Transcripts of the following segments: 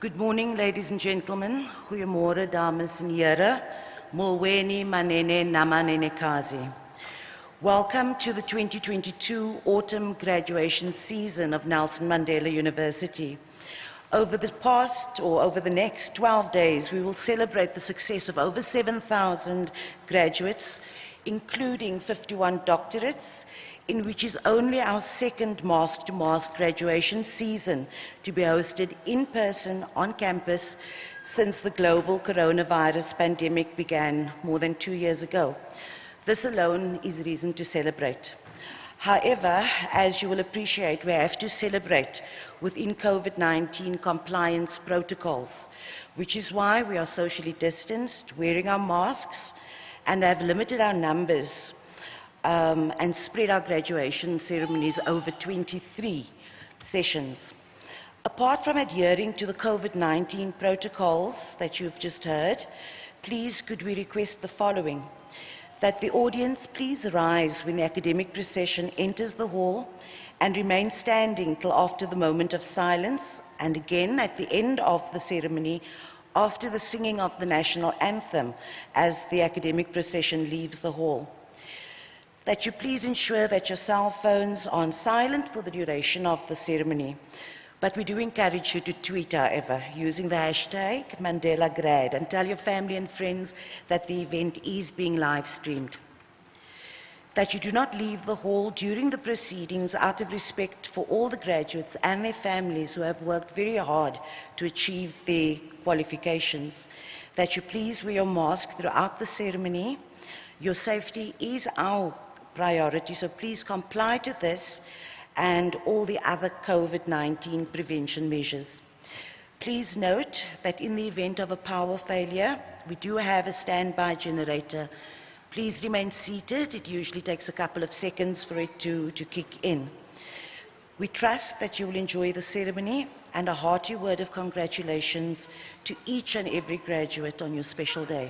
Good morning, ladies and gentlemen. Goeiemôre, dames en here. Molweni, manene, namanene kazi. Welcome to the 2022 autumn graduation season of Nelson Mandela University. Over the next 12 days, we will celebrate the success of over 7,000 graduates, including 51 doctorates, in which is only our second mask-to-mask graduation season to be hosted in person on campus since the global coronavirus pandemic began more than 2 years ago. This alone is reason to celebrate. However, as you will appreciate, we have to celebrate within COVID-19 compliance protocols, which is why we are socially distanced, wearing our masks, and have limited our numbers and spread our graduation ceremonies over 23 sessions. Apart from adhering to the COVID-19 protocols that you've just heard, please could we request the following: that the audience please rise when the academic procession enters the hall and remain standing till after the moment of silence, and again at the end of the ceremony after the singing of the national anthem as the academic procession leaves the hall. That you please ensure that your cell phones are on silent for the duration of the ceremony. But we do encourage you to tweet, however, using the hashtag #MandelaGrad, and tell your family and friends that the event is being live streamed. That you do not leave the hall during the proceedings out of respect for all the graduates and their families who have worked very hard to achieve their qualifications. That you please wear your mask throughout the ceremony. Your safety is our priority, so please comply to this and all the other COVID-19 prevention measures. Please note that in the event of a power failure, we do have a standby generator. Please remain seated. It usually takes a couple of seconds for it to kick in. We trust that you will enjoy the ceremony, and a hearty word of congratulations to each and every graduate on your special day.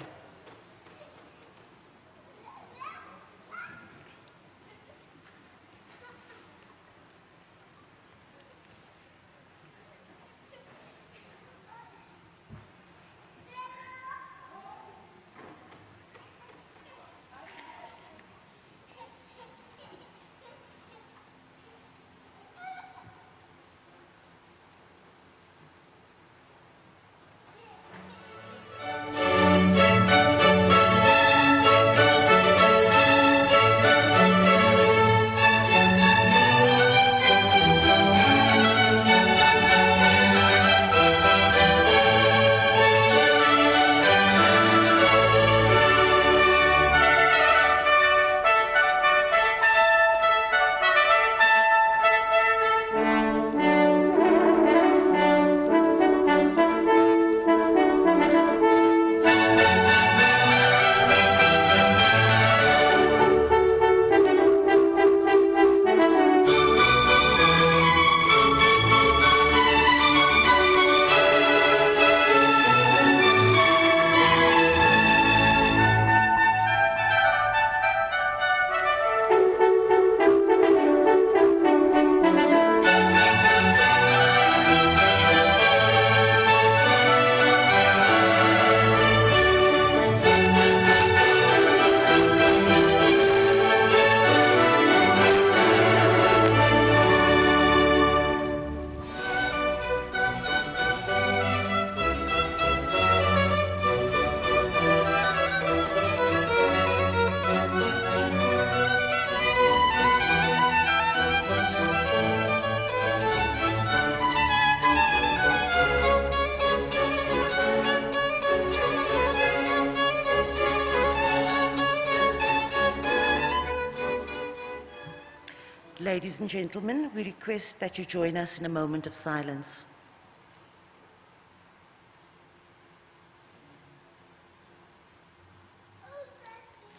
Ladies and gentlemen, we request that you join us in a moment of silence.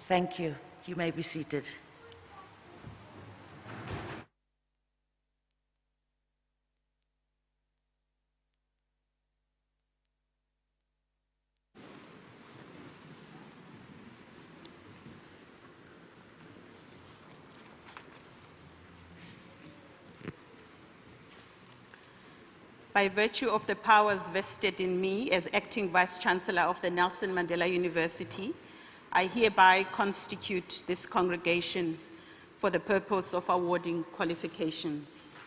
Thank you. You may be seated. By virtue of the powers vested in me as Acting Vice-Chancellor of the Nelson Mandela University, I hereby constitute this congregation for the purpose of awarding qualifications.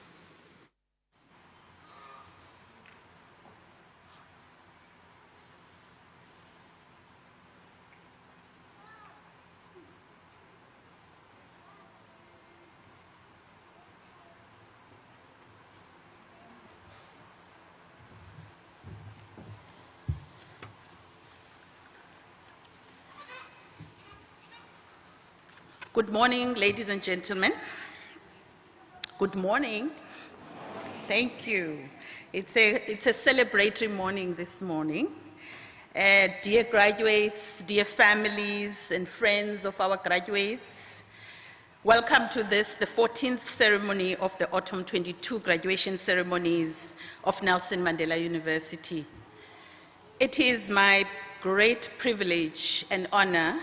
Good morning, ladies and gentlemen. Good morning. Thank you. It's a celebratory morning this morning. Dear graduates, dear families and friends of our graduates, welcome to this, the 14th ceremony of the Autumn 22 graduation ceremonies of Nelson Mandela University. It is my great privilege and honor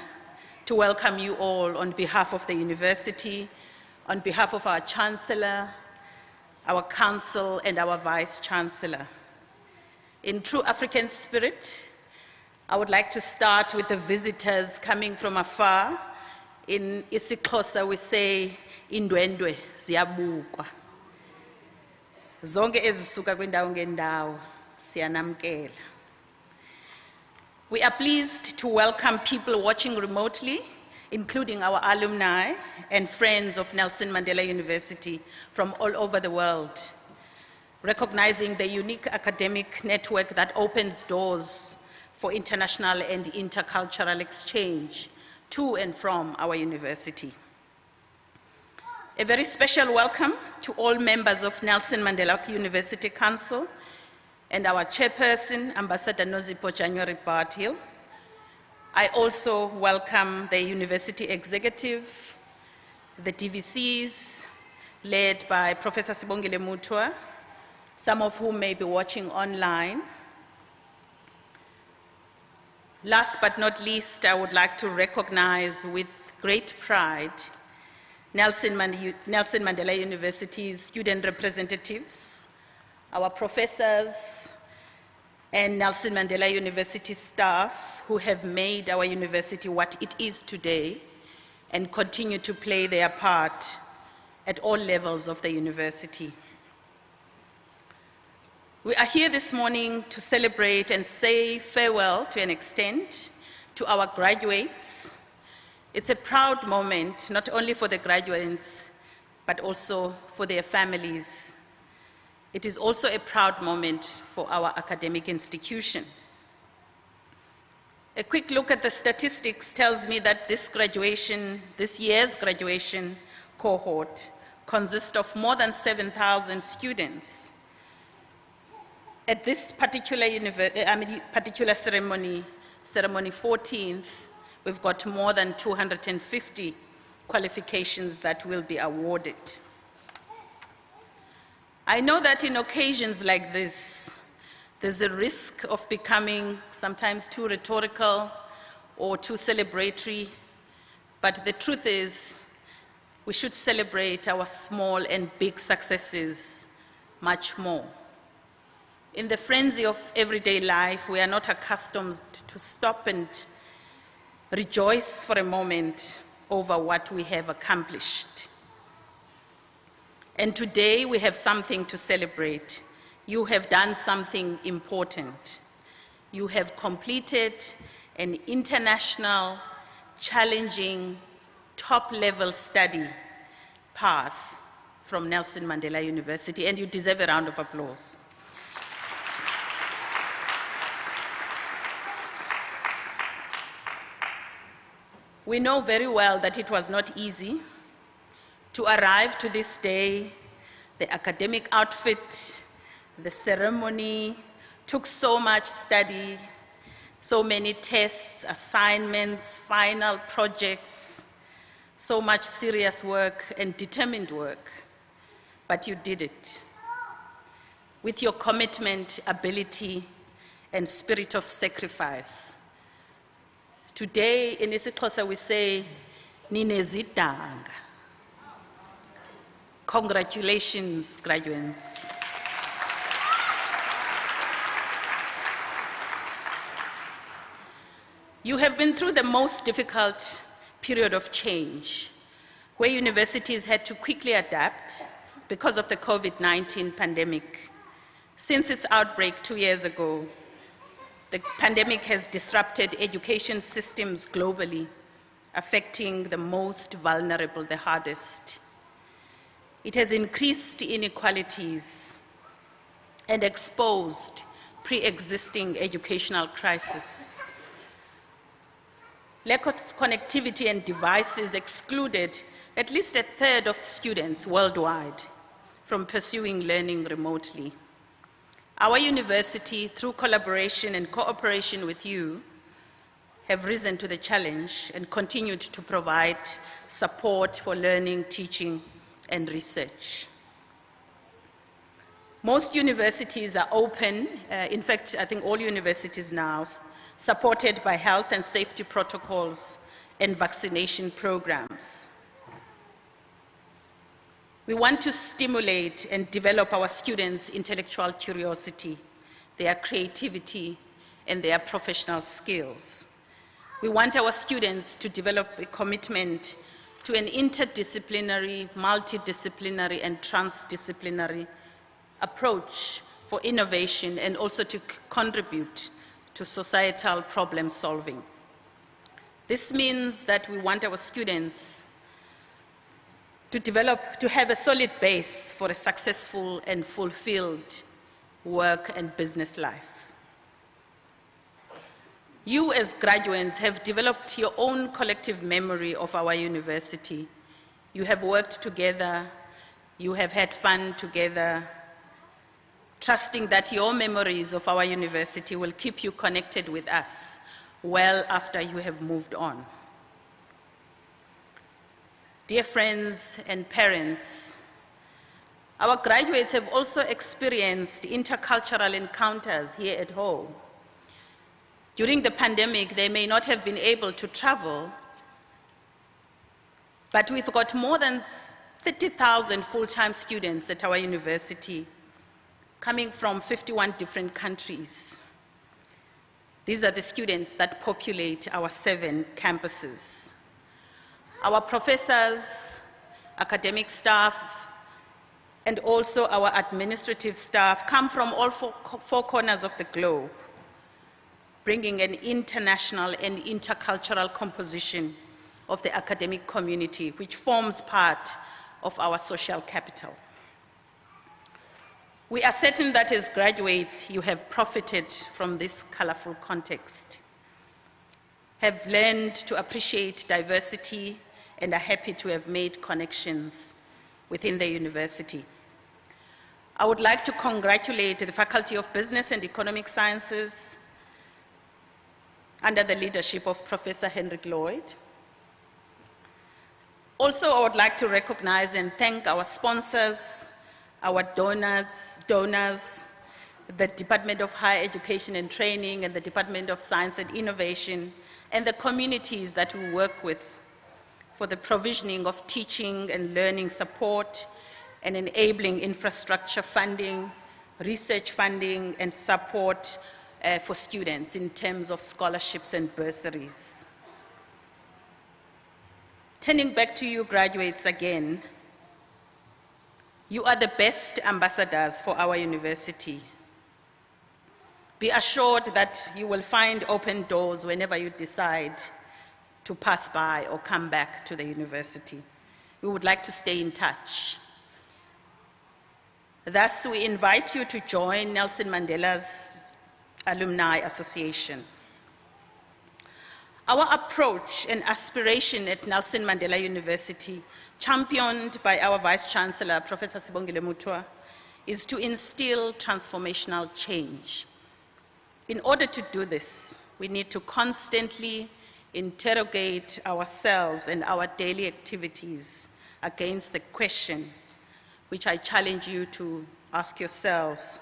to welcome you all on behalf of the university, on behalf of our Chancellor, our Council, and our Vice-Chancellor. In true African spirit, I would like to start with the visitors coming from afar. In isiXhosa we say, indwendwe ziyabukwa. Zonke ezisuka kwindawo ngendawo siyanamkela. We are pleased to welcome people watching remotely, including our alumni and friends of Nelson Mandela University from all over the world, recognizing the unique academic network that opens doors for international and intercultural exchange to and from our university. A very special welcome to all members of Nelson Mandela University Council and our chairperson, Ambassador Nozipho January Bartil. I also welcome the university executive, the DVCs, led by Professor Sibongile Mutua, some of whom may be watching online. Last but not least, I would like to recognize with great pride Nelson Mandela University's student representatives, our professors, and Nelson Mandela University staff who have made our university what it is today and continue to play their part at all levels of the university. We are here this morning to celebrate and say farewell to an extent to our graduates. It's a proud moment, not only for the graduates, but also for their families. It is also a proud moment for our academic institution. A quick look at the statistics tells me that this year's graduation cohort consists of more than 7,000 students. At this particular ceremony, ceremony 14th, we've got more than 250 qualifications that will be awarded. I know that in occasions like this, there's a risk of becoming sometimes too rhetorical or too celebratory, but the truth is, we should celebrate our small and big successes much more. In the frenzy of everyday life, we are not accustomed to stop and rejoice for a moment over what we have accomplished. And today we have something to celebrate. You have done something important. You have completed an international, challenging, top-level study path from Nelson Mandela University, and you deserve a round of applause. We know very well that it was not easy to arrive to this day. The academic outfit, the ceremony took so much study, so many tests, assignments, final projects, so much serious work and determined work, but you did it. With your commitment, ability, and spirit of sacrifice. Today, in isiXhosa, we say, ninezidanga. Congratulations, graduates. You have been through the most difficult period of change, where universities had to quickly adapt because of the COVID-19 pandemic. Since its outbreak 2 years ago, the pandemic has disrupted education systems globally, affecting the most vulnerable the hardest. It has increased inequalities and exposed pre-existing educational crises. Lack of connectivity and devices excluded at least a third of students worldwide from pursuing learning remotely. Our university, through collaboration and cooperation with you, have risen to the challenge and continued to provide support for learning, teaching, and research. Most universities are open, in fact, I think all universities now, supported by health and safety protocols and vaccination programs. We want to stimulate and develop our students' intellectual curiosity, their creativity, and their professional skills. We want our students to develop a commitment to an interdisciplinary, multidisciplinary, and transdisciplinary approach for innovation and also to contribute to societal problem solving. This means that we want our students to have a solid base for a successful and fulfilled work and business life. You as graduates have developed your own collective memory of our university. You have worked together, you have had fun together, trusting that your memories of our university will keep you connected with us well after you have moved on. Dear friends and parents, our graduates have also experienced intercultural encounters here at home. During the pandemic, they may not have been able to travel, but we've got more than 30,000 full-time students at our university, coming from 51 different countries. These are the students that populate our 7 campuses. Our professors, academic staff, and also our administrative staff come from all four corners of the globe, bringing an international and intercultural composition of the academic community, which forms part of our social capital. We are certain that as graduates, you have profited from this colorful context, have learned to appreciate diversity, and are happy to have made connections within the university. I would like to congratulate the Faculty of Business and Economic Sciences under the leadership of Professor Henrik Lloyd. Also, I would like to recognize and thank our sponsors, our donors, the Department of Higher Education and Training and the Department of Science and Innovation, and the communities that we work with for the provisioning of teaching and learning support and enabling infrastructure funding, research funding, and support for students in terms of scholarships and bursaries. Turning back to you graduates again, you are the best ambassadors for our university. Be assured that you will find open doors whenever you decide to pass by or come back to the university. We would like to stay in touch. Thus, we invite you to join Nelson Mandela's Alumni Association. Our approach and aspiration at Nelson Mandela University, championed by our Vice-Chancellor, Professor Sibongile Mutua, is to instill transformational change. In order to do this, we need to constantly interrogate ourselves and our daily activities against the question, which I challenge you to ask yourselves: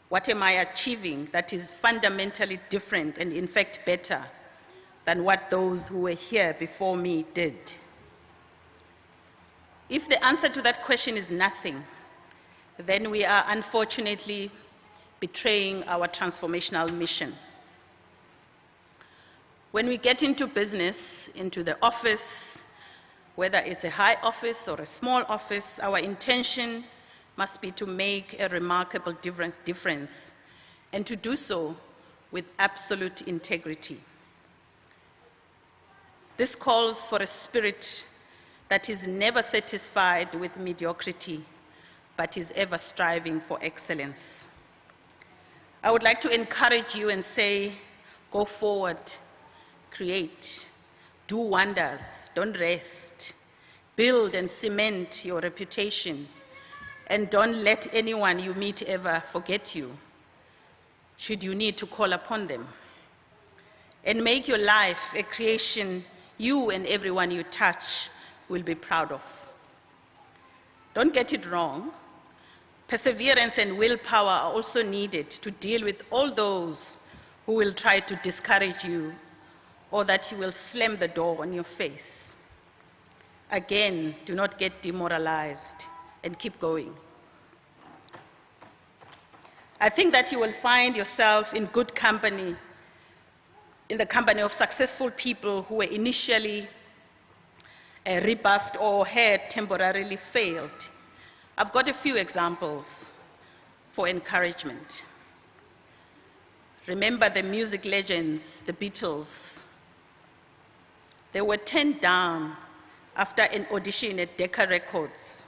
what am I achieving that is fundamentally different and in fact better than what those who were here before me did? If the answer to that question is nothing, then we are unfortunately betraying our transformational mission. When we get into business, into the office, whether it's a high office or a small office, our intention must be to make a remarkable difference, and to do so with absolute integrity. This calls for a spirit that is never satisfied with mediocrity, but is ever striving for excellence. I would like to encourage you and say, go forward, create, do wonders, don't rest, build and cement your reputation, and don't let anyone you meet ever forget you, should you need to call upon them. And make your life a creation you and everyone you touch will be proud of. Don't get it wrong. Perseverance and willpower are also needed to deal with all those who will try to discourage you, or that you will slam the door on your face. Again, do not get demoralized and keep going. I think that you will find yourself in good company, in the company of successful people who were initially rebuffed or had temporarily failed. I've got a few examples for encouragement. Remember the music legends, the Beatles. They were turned down after an audition at Decca Records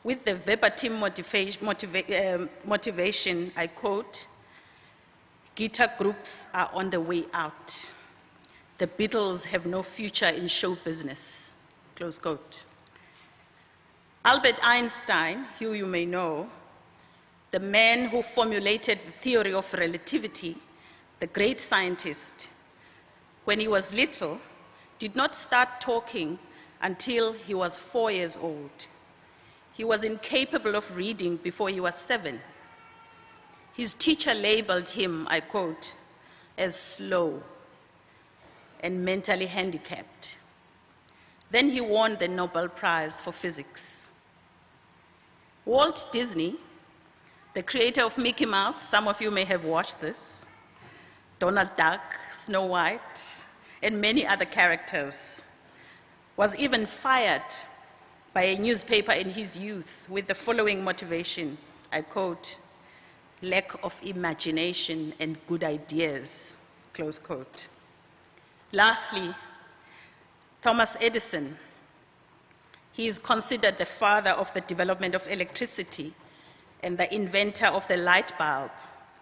with the verbatim motivation, I quote, "Guitar groups are on the way out. The Beatles have no future in show business," close quote. Albert Einstein, who you may know, the man who formulated the theory of relativity, the great scientist, when he was little, did not start talking until he was 4 years old. He was incapable of reading before he was 7. His teacher labeled him, I quote, as slow and mentally handicapped. Then he won the Nobel Prize for Physics. Walt Disney, the creator of Mickey Mouse, some of you may have watched this, Donald Duck, Snow White, and many other characters, was even fired by a newspaper in his youth with the following motivation, I quote, "lack of imagination and good ideas," close quote. Lastly, Thomas Edison. He is considered the father of the development of electricity and the inventor of the light bulb.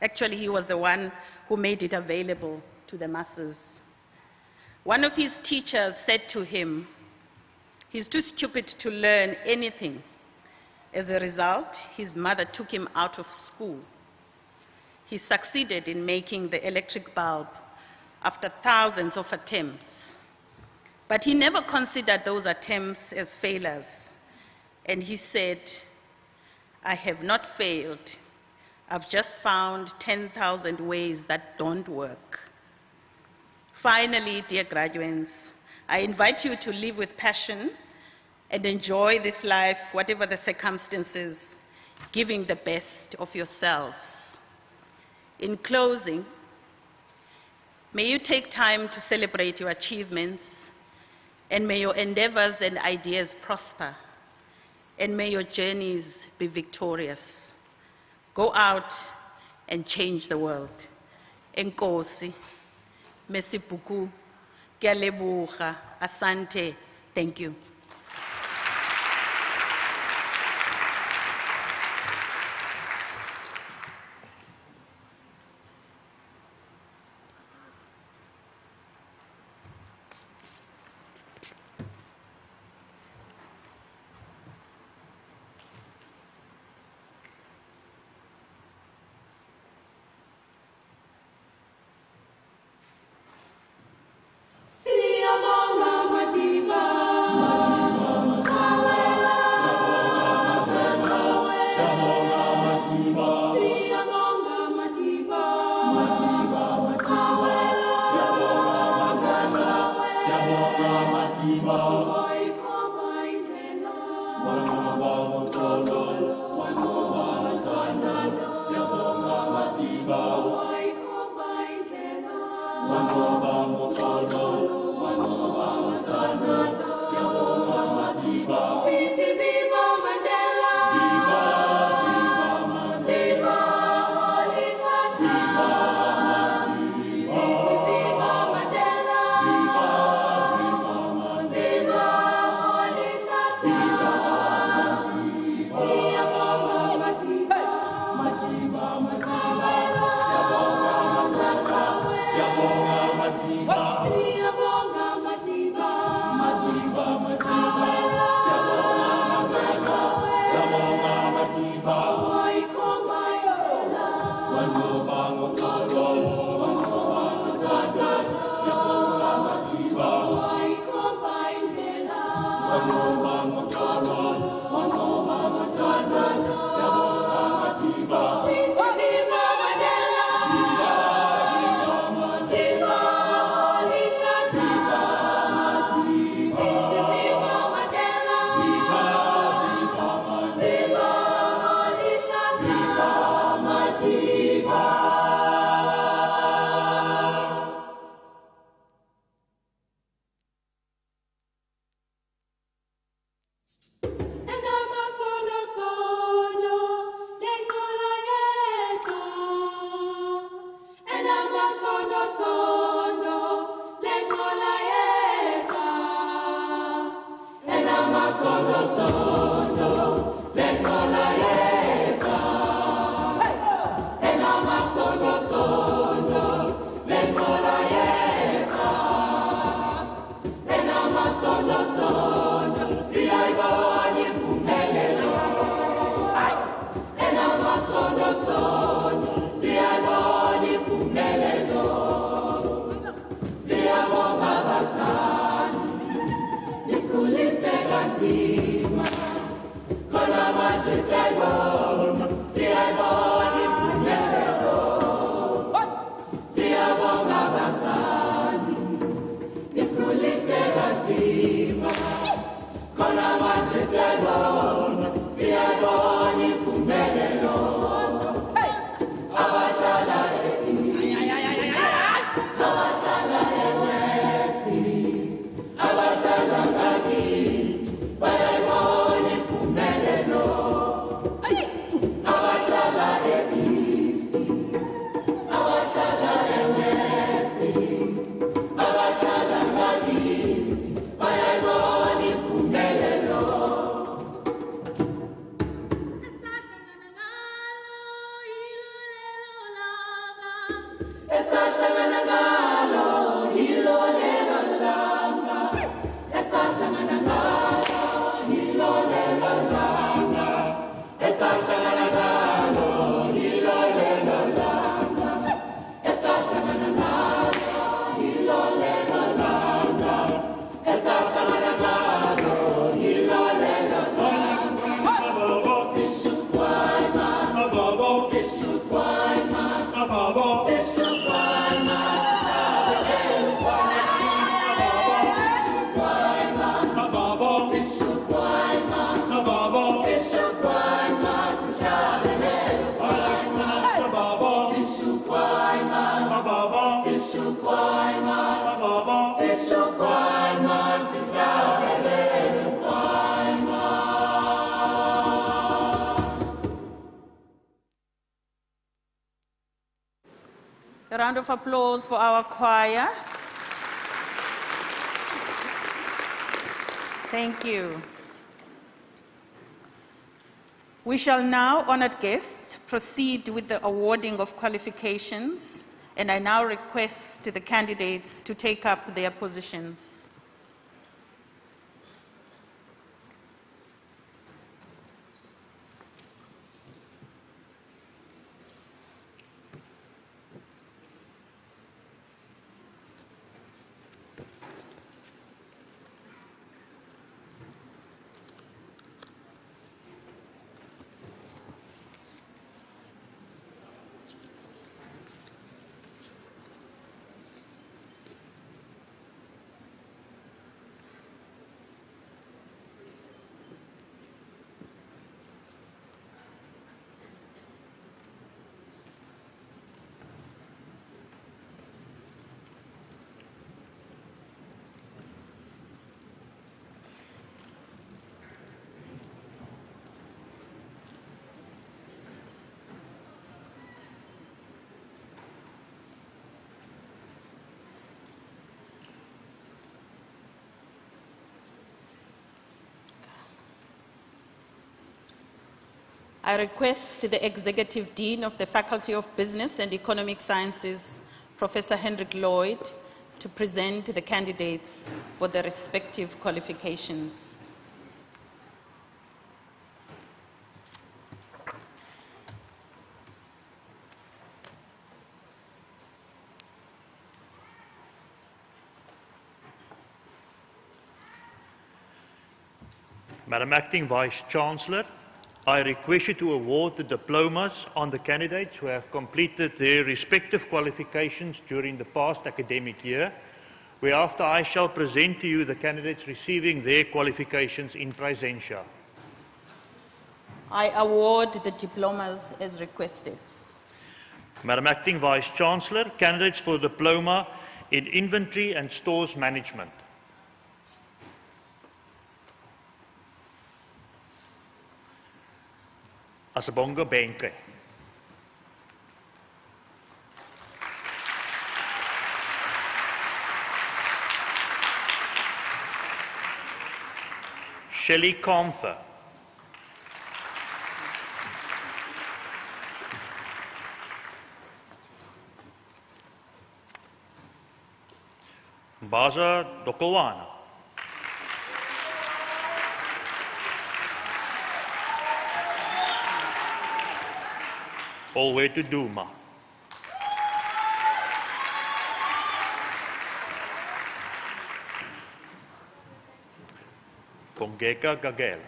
Actually, he was the one who made it available to the masses. One of his teachers said to him, he's too stupid to learn anything. As a result, his mother took him out of school. He succeeded in making the electric bulb after thousands of attempts. But he never considered those attempts as failures. And he said, "I have not failed. I've just found 10,000 ways that don't work." Finally, dear graduates, I invite you to live with passion and enjoy this life, whatever the circumstances, giving the best of yourselves. In closing, may you take time to celebrate your achievements, and may your endeavors and ideas prosper, and may your journeys be victorious. Go out and change the world. Enkosi, merci beaucoup, ke a leboga, asante, thank you. Matiba, Sithi viva Mandela. Viva Holy Viva Sithi viva Mandela. Viva Holy Siyabonga Madiba. Madiba Siyabonga Madiba. Siyabonga Madiba. Madiba Siyabonga Madiba. Wayikhomba indlela. Wanoba ngoxolo. Wanoba ngothatha. Siyabonga Madiba. Wayikhomba indlela. Wanoba ngoxolo. Wanoba ngothatha. Siyabonga Madiba. Sithi viva Mandela. Viva Viva Holy Viva Sithi viva Mandela. Viva Holy Viva Madiba. Enamasono sono lenqola yeka. Enamasono sono lenqola yeka. Enamasono sono lenqola yeka. Enamasono sono lenqola yeka. Enamasono sono siyayibona impumelelo. Enamasono sono siyayibona impumelelo. Siyabonga bazali isikhulise kanzima. Khona manje siyayibona impumelelo. Siyabonga bazali isikhulise kanzima. Khona manje siyayibona impumelelo. Abadlala abadlala e-West, abadlala ngakithi bayayibona impumelelo. Abadlala e-East, abadlala e-West, abadlala ngakithi bayayibona impumelelo. Esahlangana ngalo yilo lelo langa. Esahlangana ngalo yilo lelo langa. Esahlangana ngalo yilo lelo langa. Esahlangana ngalo yilo lelo langa. Esahlangana ngalo yilo lelo langa. Sishukwaima, sishukwaima, sishukwaima. A round of applause for our choir. Thank you. We shall now, honored guests, proceed with the awarding of qualifications, and I now request the candidates to take up their positions. I request the Executive Dean of the Faculty of Business and Economic Sciences, Professor Hendrik Lloyd, to present the candidates for the respective qualifications. Madam Acting Vice-Chancellor, I request you to award the diplomas on the candidates who have completed their respective qualifications during the past academic year, whereafter I shall present to you the candidates receiving their qualifications in presentia. I award the diplomas as requested. Madam Acting Vice-Chancellor, candidates for diploma in Inventory and Stores Management. Asabonga Benke. Shelley Comfer. Baza Dokowana. All way to Duma. Kongeka Gagel.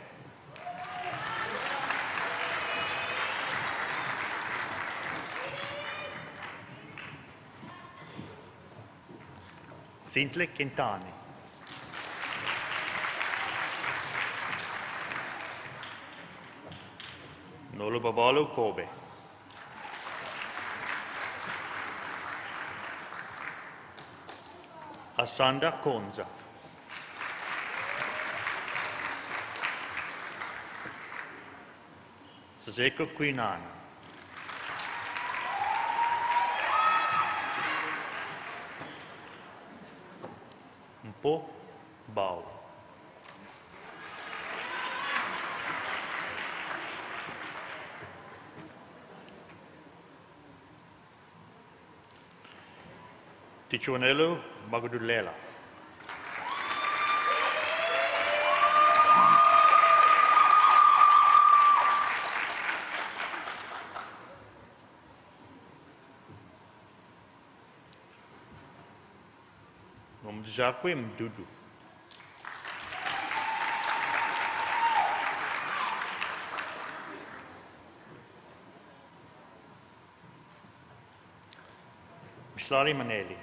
Sintle Quintani. Nolo Babalo Kobe. Asanda Konza. Sazeko Quinana. Mpo Bao. Tichuanelo Magadulela. Nomdzakwe Mdudu. Mslali Maneli.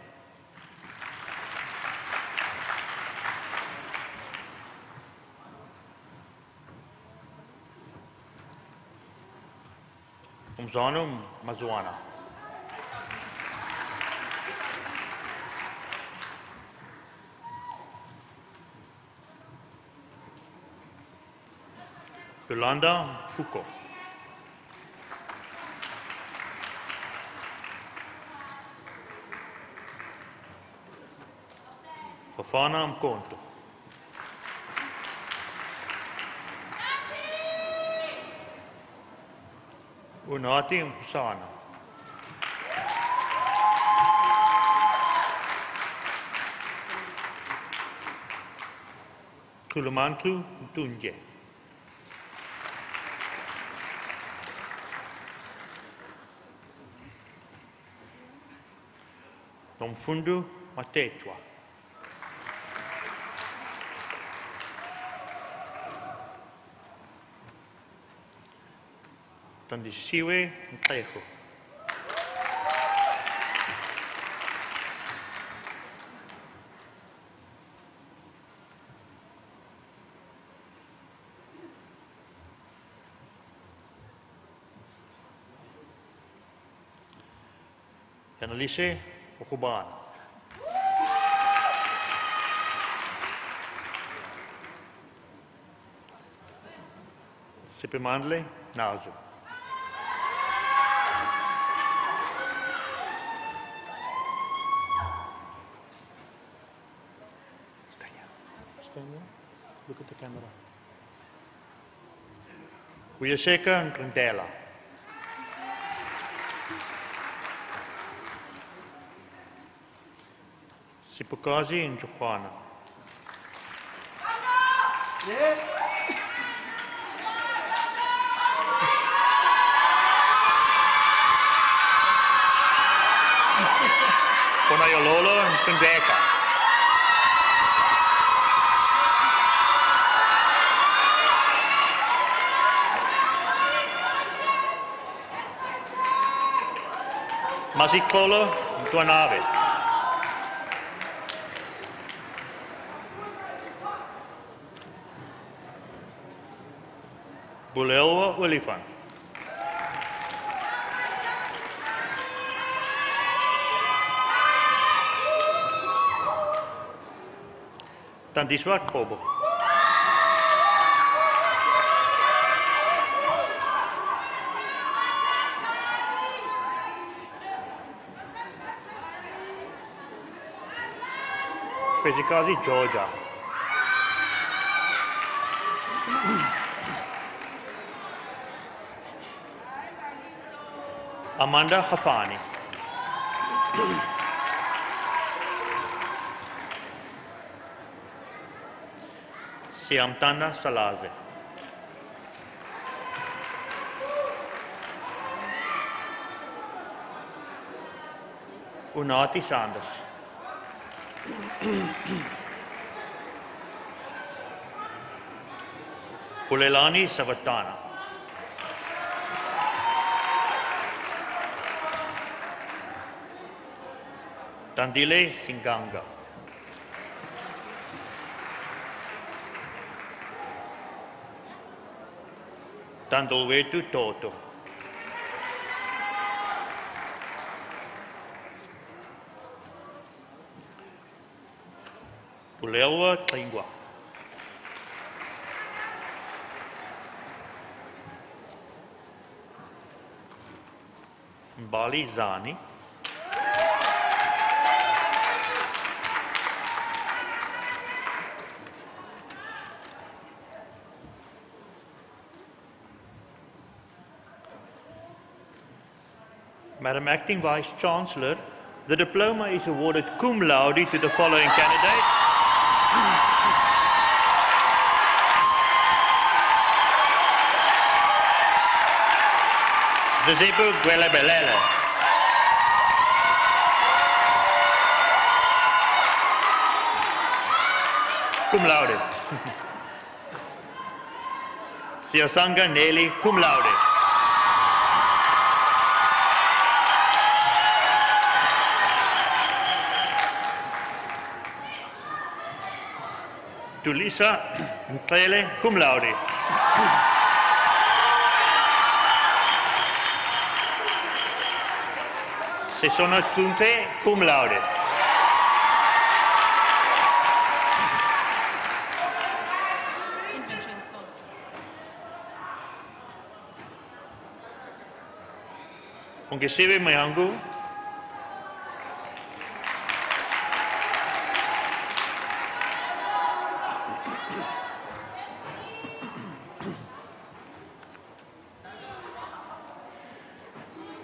Umzano Mazuana. Yolanda Foucault. Fafana Mkonto. Unati Mpusana. Kulumantu Mtunje. Nomfundu Matetwa. Tandisiwe Mtejo. Yanalise Okubana. Sipimandle Nazu. Stand there. Look at the camera. Uyeseka and Grandela. Sipukazi and Jokwana. Konayololo and Kundeka. Masikolo and Tuanave. Bulelwa Olifant. Tandiswa Kobo. Pesikazi Georgia. Amanda Khafani. Siamtana Salaze. Unati Sanders. Pulelani Savatana. Tandile Singanga. Tandolwetu Toto. Pulelwa Tlingwa. Mbali Zani. Madam Acting Vice Chancellor, the diploma is awarded cum laude to the following candidates. Gqeberha. Cum laude. Siosanga Nelly, cum laude. Tulisa Mtlele, cum laude. Sesona Tunte, cum laude. Inventory and stores. Ongesiwe Mayangu.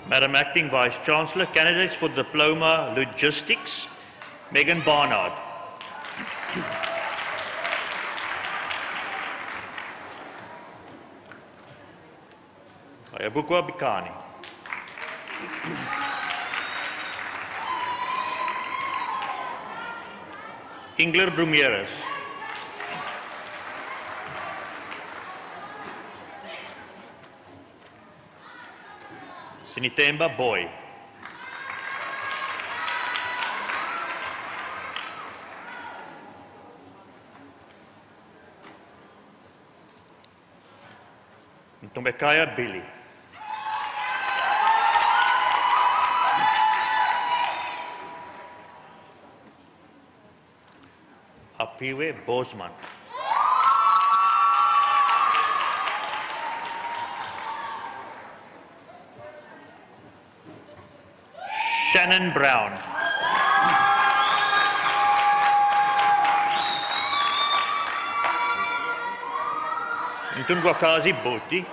Madam Acting Vice Chancellor, candidates for Diploma Logistics, Megan Barnard. Ayabukwa Bikani. Ingler Brumeres. Sinitemba Boy. Ntombekaya Billy. Apiwe Bosman. Shannon Brown. Ntungwakazi Boti.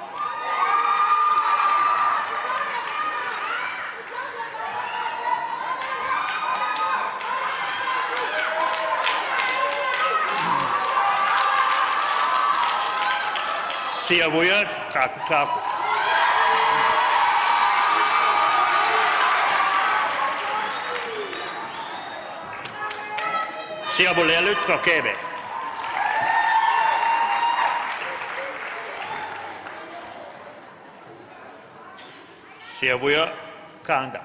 Siavuya Kaku. Siabulelu Kokebe. Siavuya Kanda.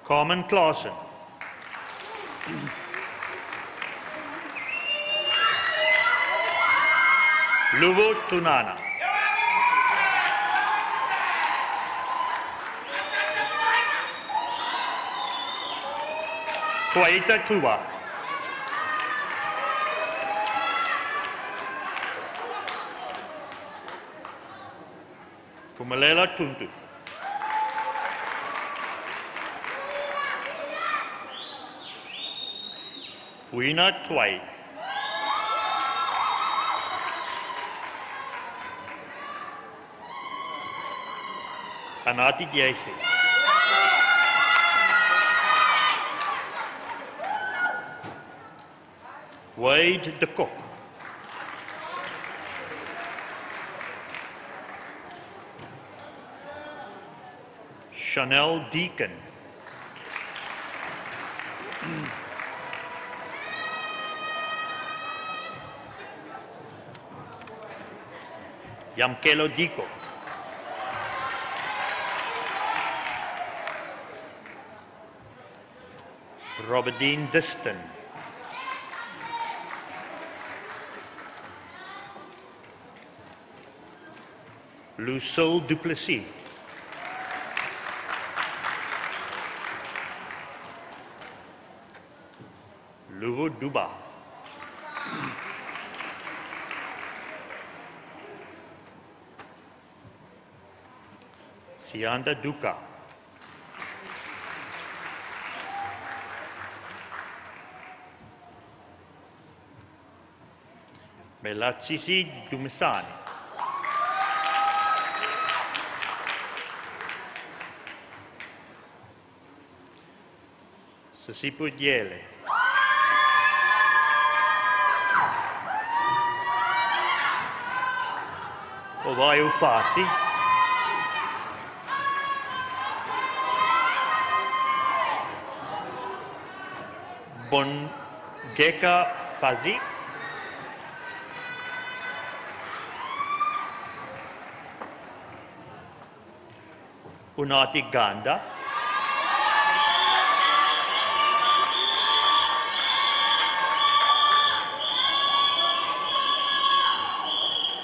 Carmen Claassen. Luvo Tunana. Kwaita Tuba. Pumalela Tuntu. Puina Twai. Anati Diaisi. Wade de Kok. Chanel Deacon. Yamkelo Diko. Roberdine Diston. Lucille Duplessis. Luvo Duba. Sianda Duka. Melatsisi Dumisani. Sasipo Yele. Ovaio Fasi. Bongeka Fazi. Unati Ganda.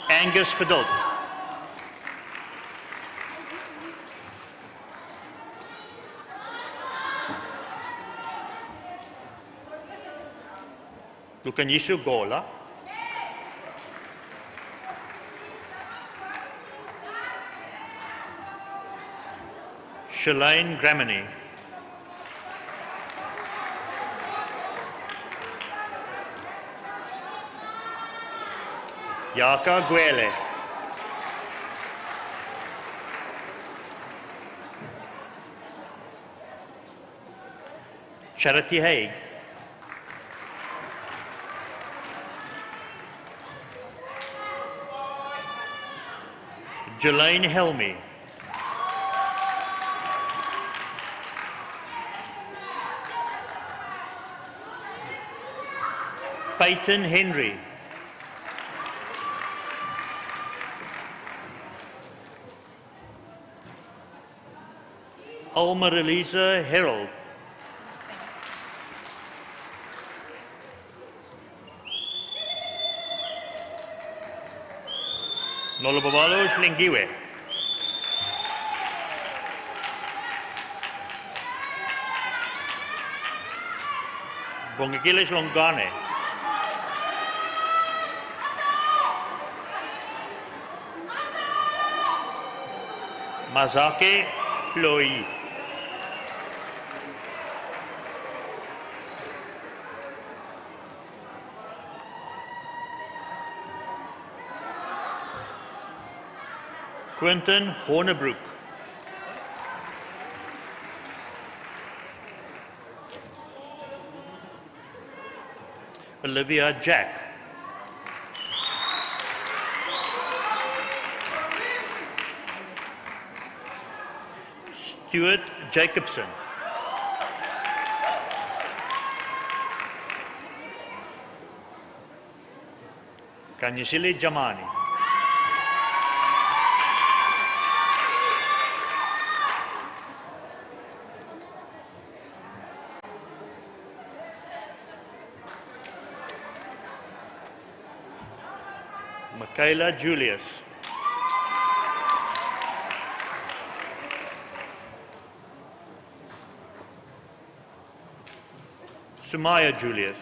Angus Geduld. Lukanyishu Gola. Shalane Gramini. Yaka Gwele. Charity Haig. Jelaine Helmy. Peyton Henry. Alma Elisa Herold. Nolobabalo Lingiwe. Bongikiles Longane. Mazake Loi. Quentin Hornebroek. Olivia Jack. Stuart Jacobson. Kanyasile Jamani. Michaela Julius. Sumaya Julius.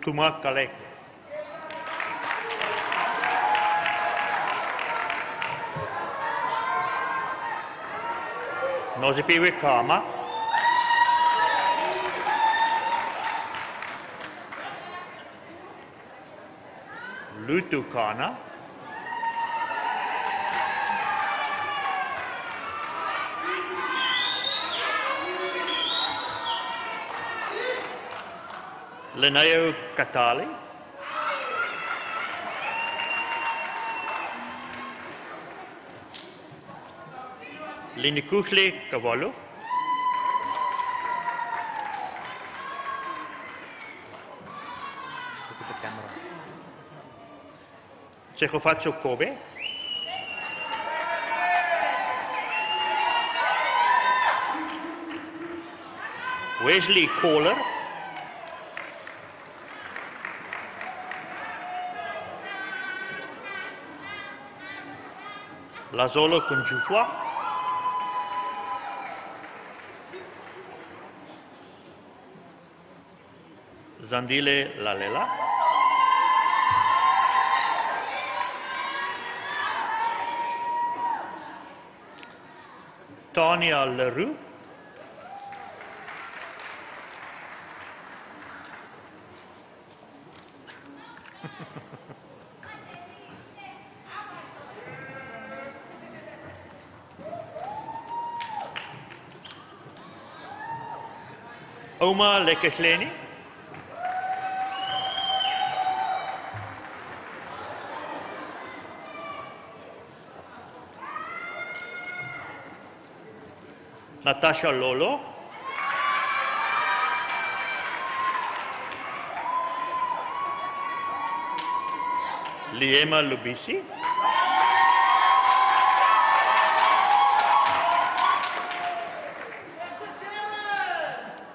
Kumar Kalek. Nozipiwe Kama. Lutu Kana. Lineo Katali. Linikuhle Kavalo. Look at the camera. Tsechofatso Kobe. Wesley Kohler. Lazolo Kunjufwa. Zandile Lalela. Tanya Leroux. Oma Lekesleni. Natasha Lolo. Liema Lubisi.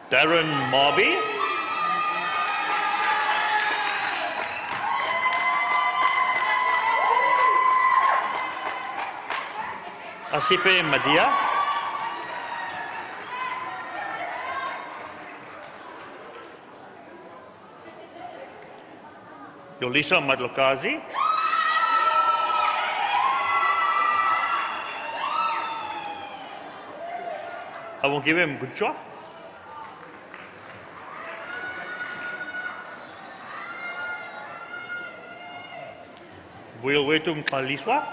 Darren Marby. Asipe Madia. Yolisa Madlokazi. I will give him good job. We'll wait to Kaliswa.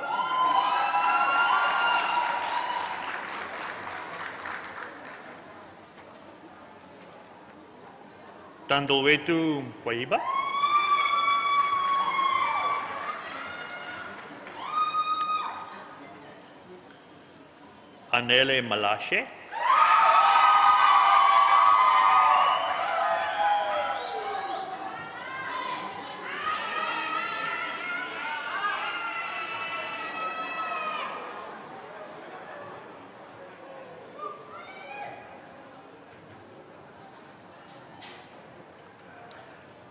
Tandol way to Kwaiba. Anele Malashe.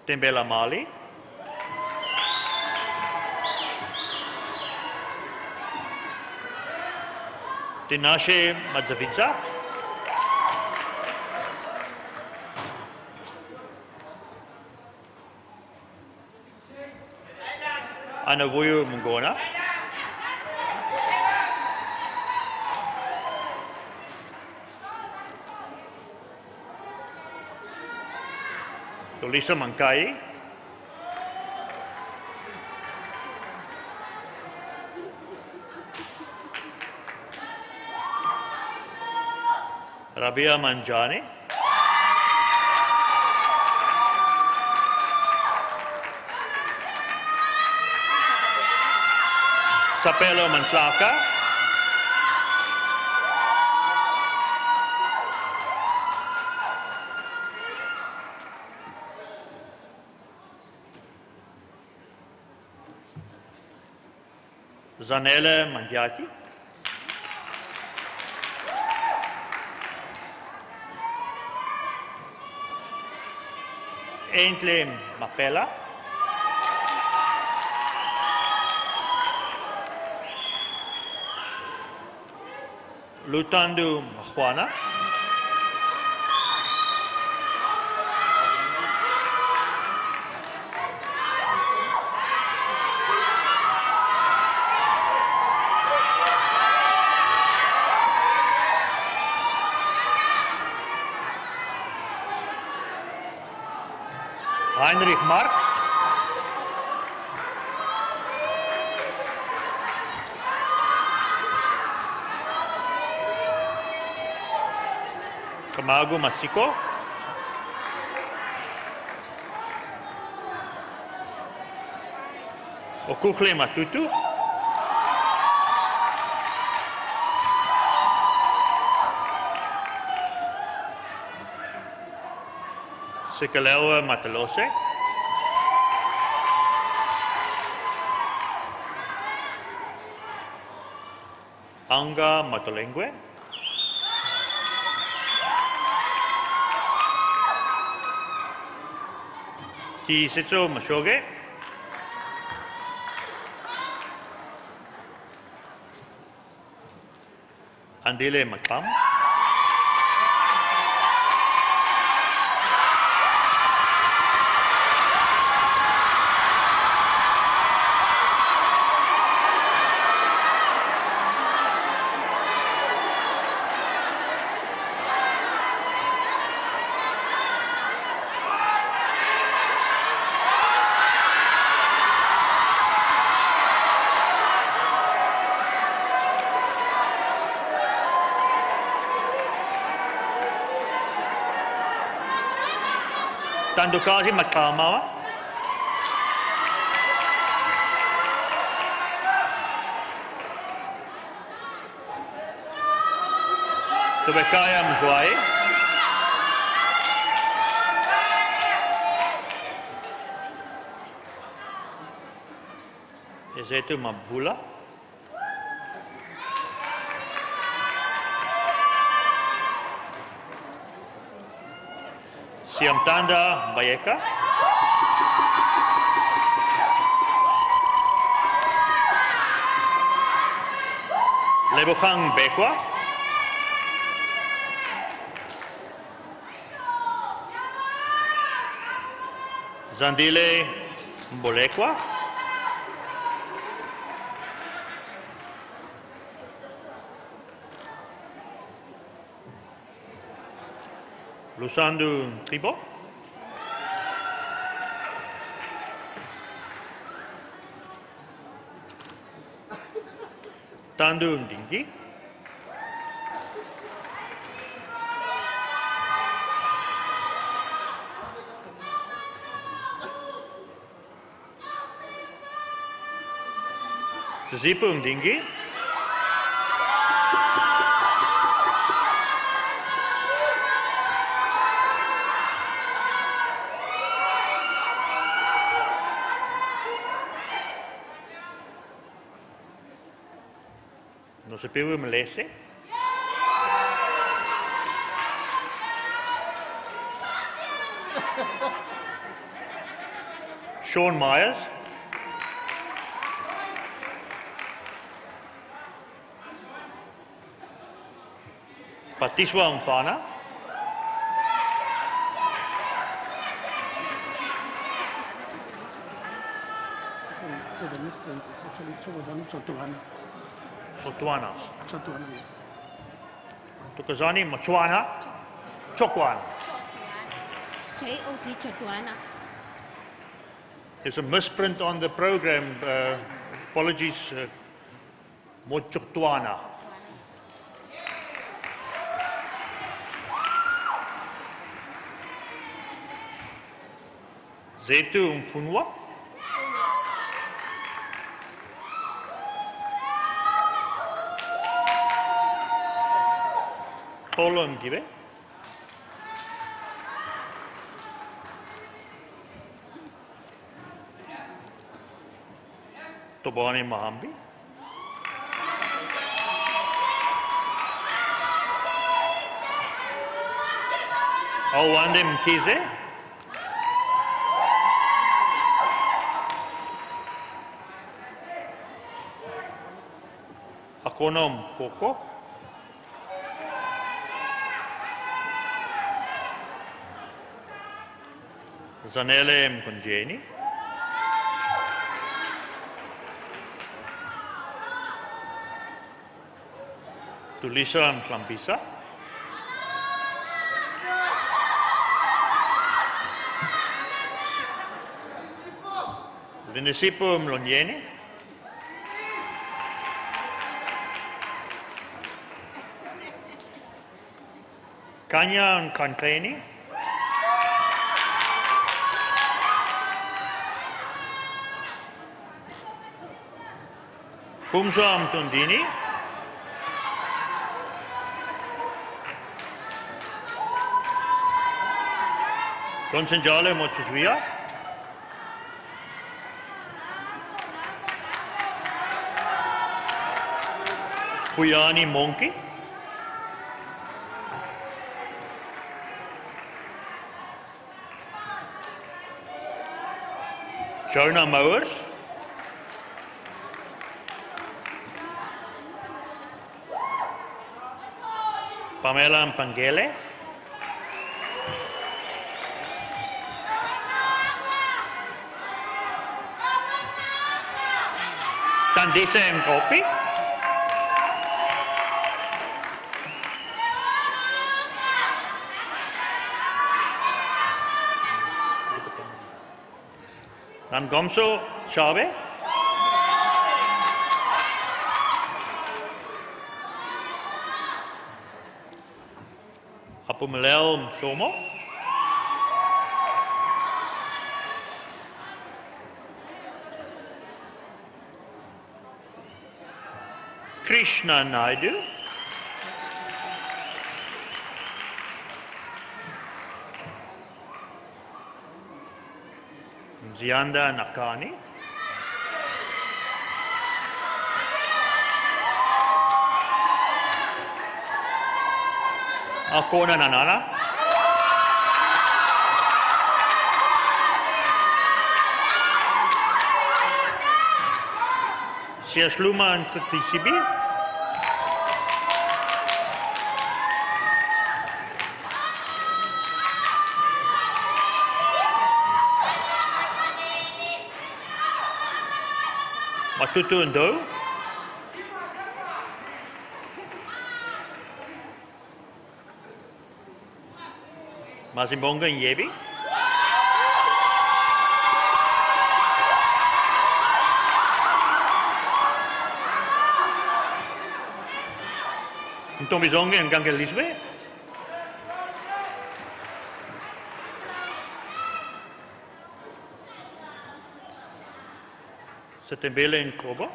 Tembela Mali. Tinashe Madzavica. Anavuyo Mungona. Lisa Mankai. Rabia Manjani, Sapelo Mantlaka, Zanele Mandiati, Aintley Mapela, Lutandu Mahwana, Heinrich Marx, Kamago Masiko, Okukle Matutu, Sikalewa Matalose, Anga Matolengue, Tisetso Mashoge, Andile Makam, Tandukazi Makamawa, Tubekaya Mzwai, Ezetu Mabvula, Siamtanda Bayeka, Lebohang Bekwa, Zandile Mbolekwa, Lusandu Tribo, Tandu Ndingi, Zipu Ndingi, Nosepewu Melese, Sean Myers, Patiswa Mfana, There's a misprint. It's actually Thokozani Chotwana. Sotwana, Chotwana, yeah. Tokozani Mochwana, Chokwana. J-O-D Chotwana. There's a misprint on the program. Apologies, Mochokwana. Zetu Mfunwa. Polo Mgibe. Tobani Mahambi. Awande Mkize. Akonom Koko. Zanele Mkunjeni. Tulisa Mklambisa. Vinisipo Mlonyeni. Kanya Nkanteni. Pumswam Tundini. Konsenjale Mochuswia. Fuyani Monki. Jonah Mowers. Pamela Mpangele. Tandisa Mkopi. Nangomso Chabe. Apumelel Msomo. Krishna Naidu. Zianda Nakani. Akona Nanana. Siasluma and Futisibi. Matutu Ndo. Mazimbonga Nyebi. Ntombizonga Ngangeliswe. Setembele Nkobo.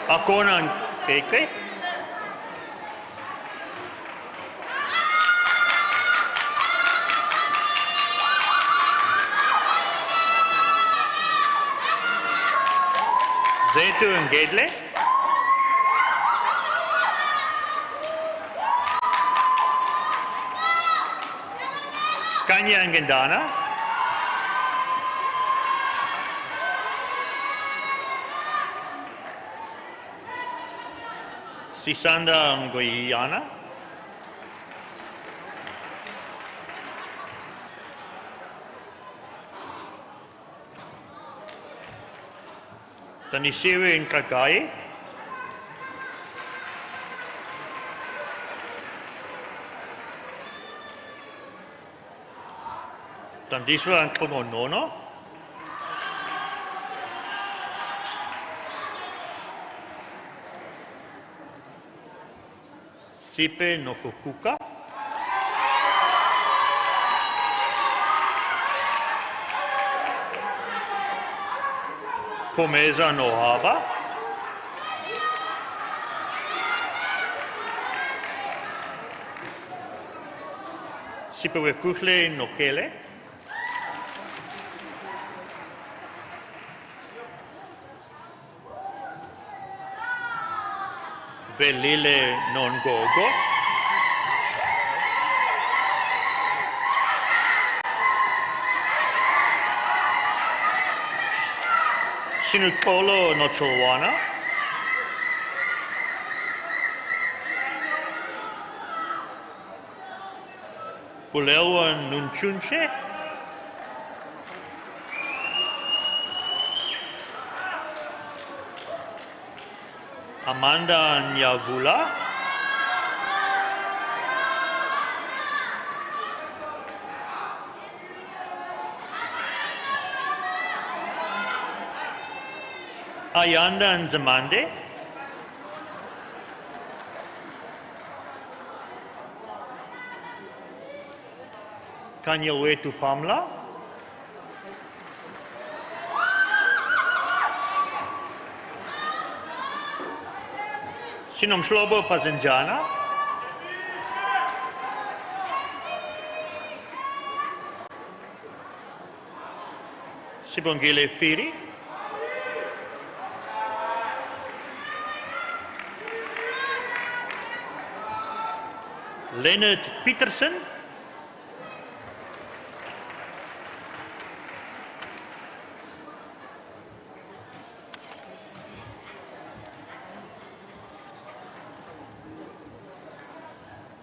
Akona Keke. Zetu Ngedle. Kanya Ngendana. Sisanda Ngoyana. Tanisiwe Nkakai. Tandiswa ang Pongonono. Sipe no Fukuka. Komeza no Haba. Sipe Wekukle no Kele. Velile non Gogo. Sinukpolo no Chulwana. Pulelwa Nunchunche. Amanda Nyavula. Ayanda Nzamande. Kanyelwetu Pamla. Sinomslobo Pazenjana. Sibongile Firi. Leonard Peterson.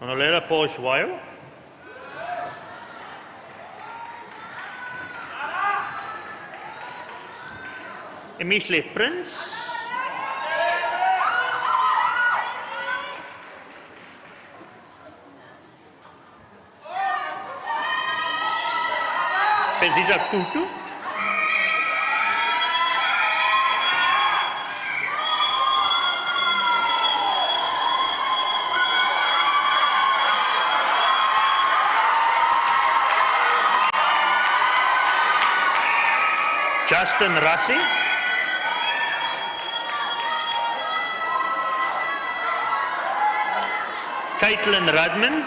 Honorera Poshwayo. Emishle Prince. Penziza Kutu. Justin Rassi. Caitlin Radman.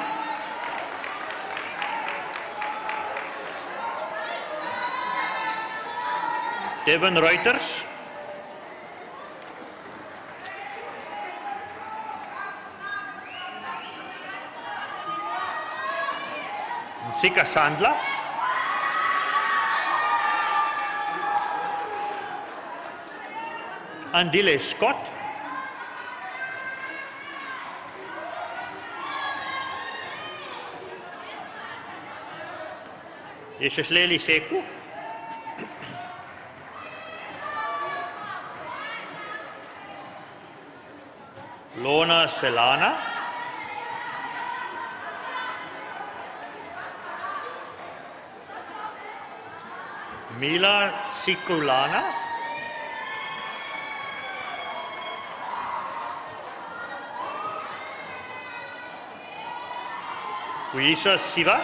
Devon Reuters. Sika Sandla. Andile Scott. Yeshesleli Seku. Lona Selana. Mila Sikulana. Uisa Siva.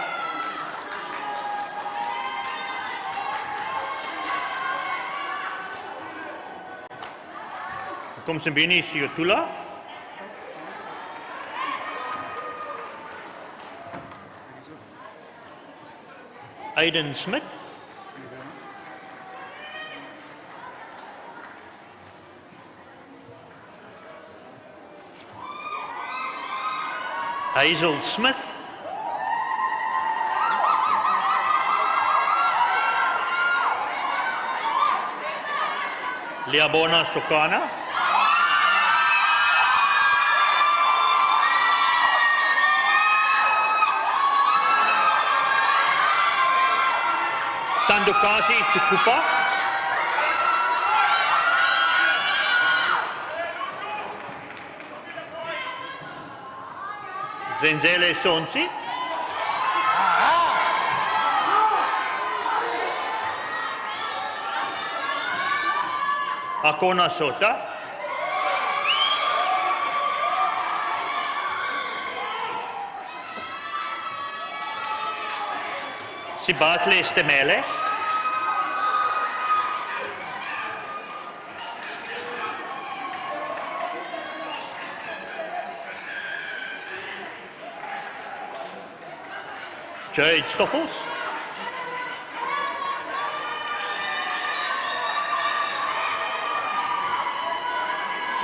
Komsembini Siotula. Aiden Smith. Hazel Smith. Liabona Sokana. Tandukasi Sikupa. Zenzele Sonsi. Akona Sota. Sibasle Stemele. Jade Stoffels.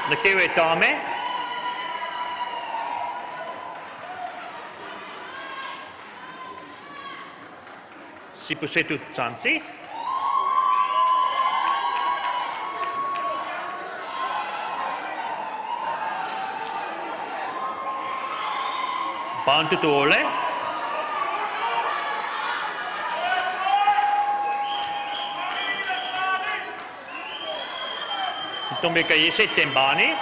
Nakewe Tame. Sipusetu Tsansi. Bantu Tuole. Tombeka Yese Tembani.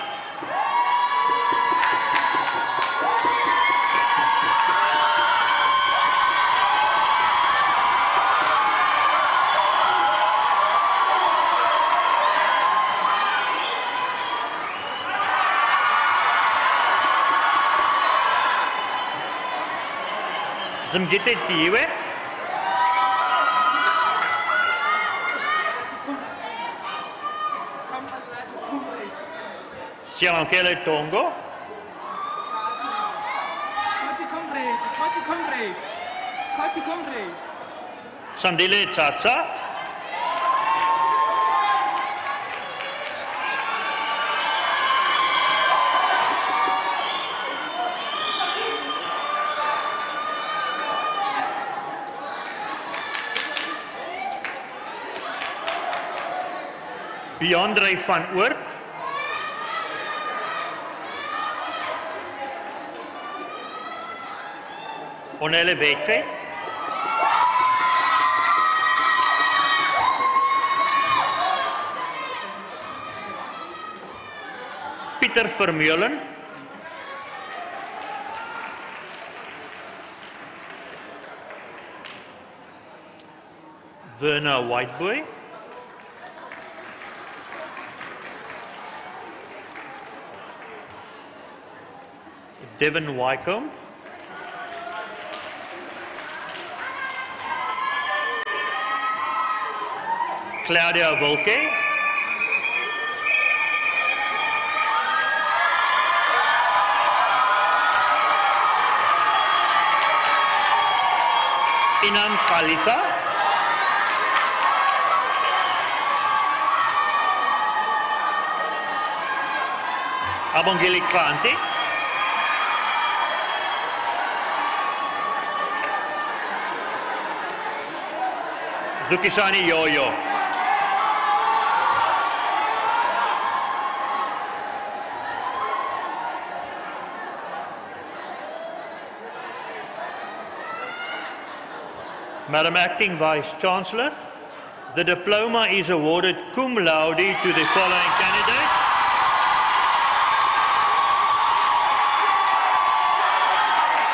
Zimgite Tiwe. Siankele Tongo. Comrade. Sandile Tsatsa. Beyondre van Oort. Onele Wekte. Pieter Vermeulen. Werner Whiteboy. Devin Wycombe. Claudia Volke. Inam Kalisa. Abongili Kranti. Zukisani Yoyo. Madam Acting Vice Chancellor, the diploma is awarded cum laude to the following candidates.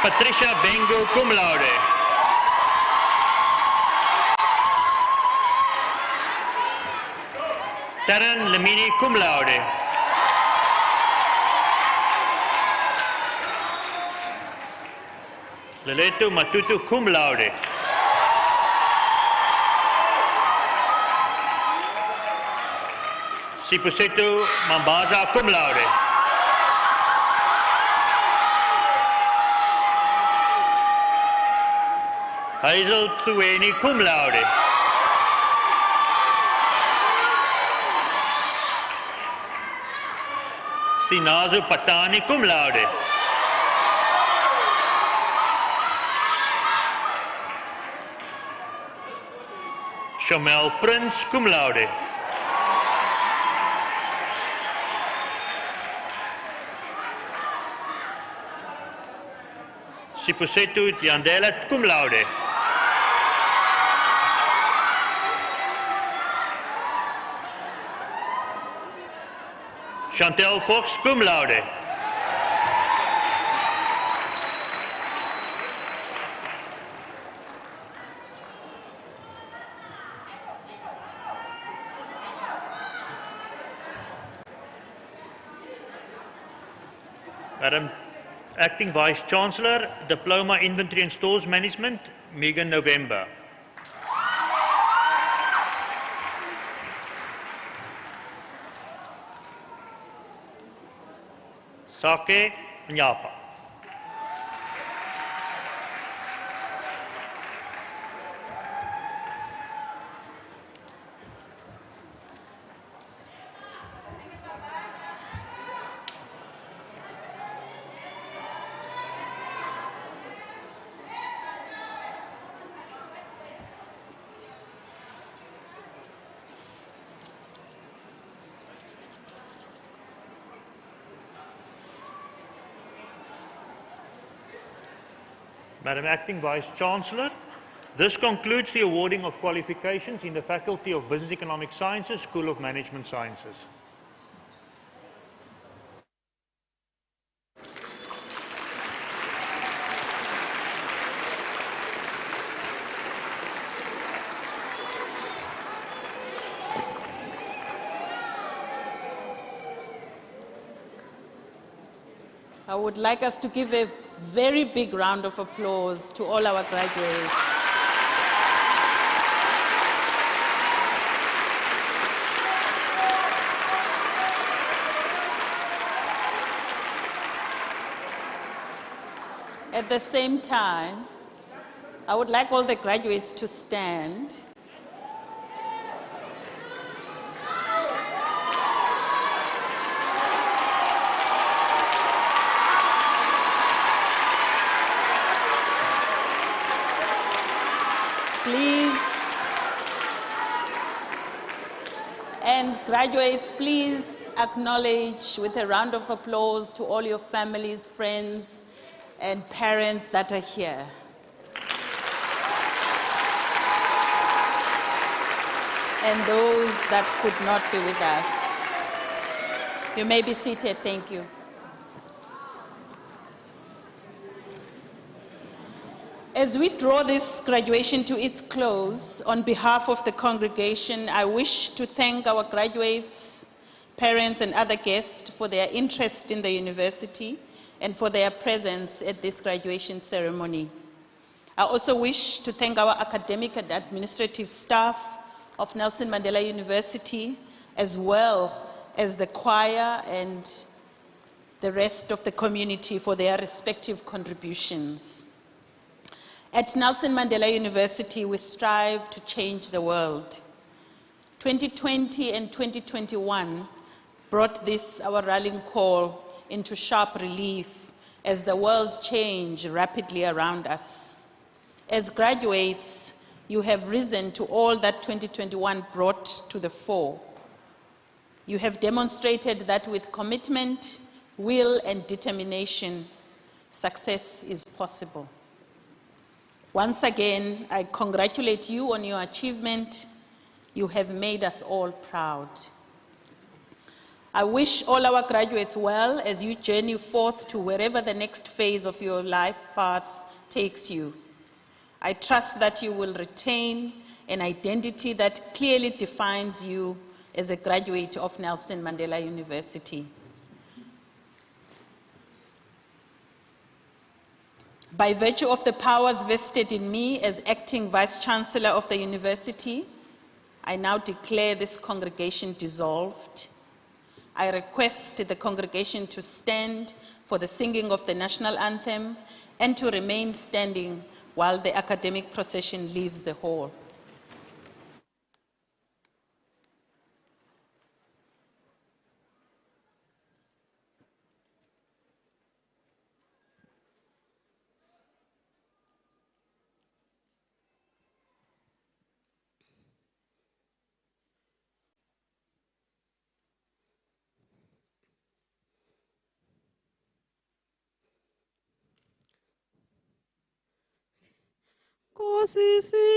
Patricia Bengo, cum laude. Taran Lamini, cum laude. Leleto Matutu, cum laude. Sipusetu Mambaza, cum laude. Hazel Tuweni, cum laude. Sinazu Patani, cum laude. Shamel Prince, cum laude. Sipusetu Tiandela, cum laude. Chantel Fox, cum laude. Madam Acting Vice Chancellor, Diploma Inventory and Stores Management, Megan November. Sake Nyapa. Madam Acting Vice Chancellor, this concludes the awarding of qualifications in the Faculty of Business Economic Sciences, School of Management Sciences. I would like us to give a very big round of applause to all our graduates. At the same time, I would like all the graduates to stand. Please, and graduates, please acknowledge with a round of applause to all your families, friends, and parents that are here. And those that could not be with us. You may be seated. Thank you. As we draw this graduation to its close, on behalf of the congregation, I wish to thank our graduates, parents, and other guests for their interest in the university and for their presence at this graduation ceremony. I also wish to thank our academic and administrative staff of Nelson Mandela University, as well as the choir and the rest of the community for their respective contributions. At Nelson Mandela University, we strive to change the world. 2020 and 2021 brought this, our rallying call, into sharp relief as the world changed rapidly around us. As graduates, you have risen to all that 2021 brought to the fore. You have demonstrated that with commitment, will, and determination, success is possible. Once again, I congratulate you on your achievement. You have made us all proud. I wish all our graduates well as you journey forth to wherever the next phase of your life path takes you. I trust that you will retain an identity that clearly defines you as a graduate of Nelson Mandela University. By virtue of the powers vested in me as acting Vice-Chancellor of the University, I now declare this congregation dissolved. I request the congregation to stand for the singing of the national anthem and to remain standing while the academic procession leaves the hall. Kosisikeleli